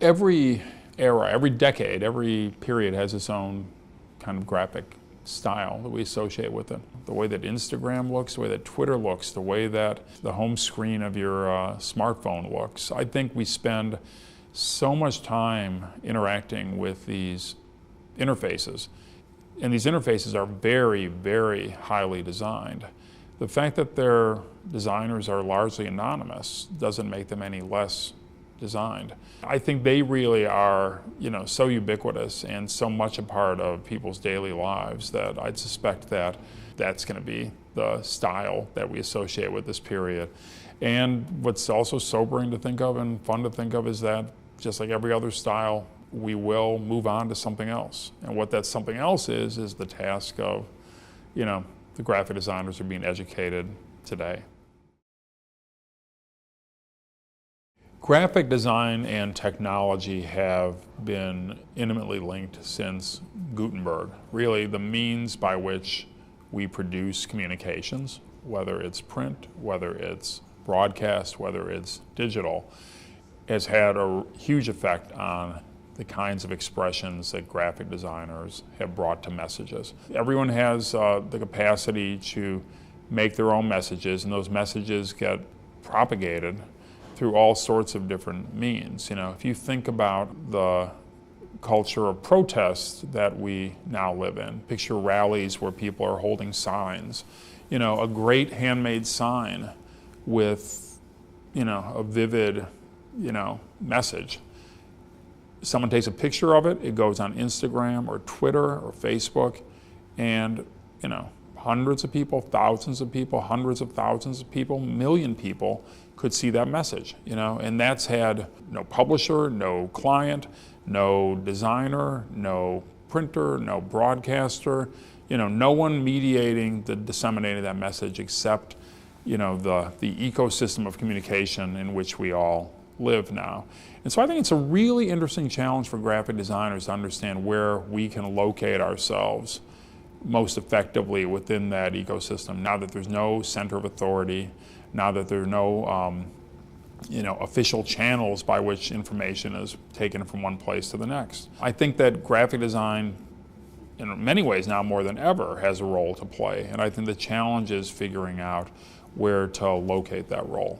Every era, every decade, every period has its own kind of graphic style that we associate with it. The way that Instagram looks, the way that Twitter looks, the way that the home screen of your smartphone looks. I think we spend so much time interacting with these interfaces, and these interfaces are very, very highly designed. The fact that their designers are largely anonymous doesn't make them any less designed. I think they really are, so ubiquitous and so much a part of people's daily lives that I'd suspect that that's going to be the style that we associate with this period. And what's also sobering to think of and fun to think of is that, just like every other style, we will move on to something else. And what that something else is the task of, the graphic designers are being educated today. Graphic design and technology have been intimately linked since Gutenberg. Really, the means by which we produce communications, whether it's print, whether it's broadcast, whether it's digital, has had a huge effect on the kinds of expressions that graphic designers have brought to messages. Everyone has the capacity to make their own messages, and those messages get propagated through all sorts of different means. If you think about the culture of protest that we now live in, picture rallies where people are holding signs, a great handmade sign with, a vivid, message. Someone takes a picture of it, it goes on Instagram or Twitter or Facebook, and, hundreds of people, thousands of people, hundreds of thousands of people, million people could see that message, and that's had no publisher, no client, no designer, no printer, no broadcaster, no one mediating the disseminating of that message except, the ecosystem of communication in which we all live now. And so I think it's a really interesting challenge for graphic designers to understand where we can locate ourselves most effectively within that ecosystem, now that there's no center of authority, now that there are no official channels by which information is taken from one place to the next. I think that graphic design, in many ways now more than ever, has a role to play, and I think the challenge is figuring out where to locate that role.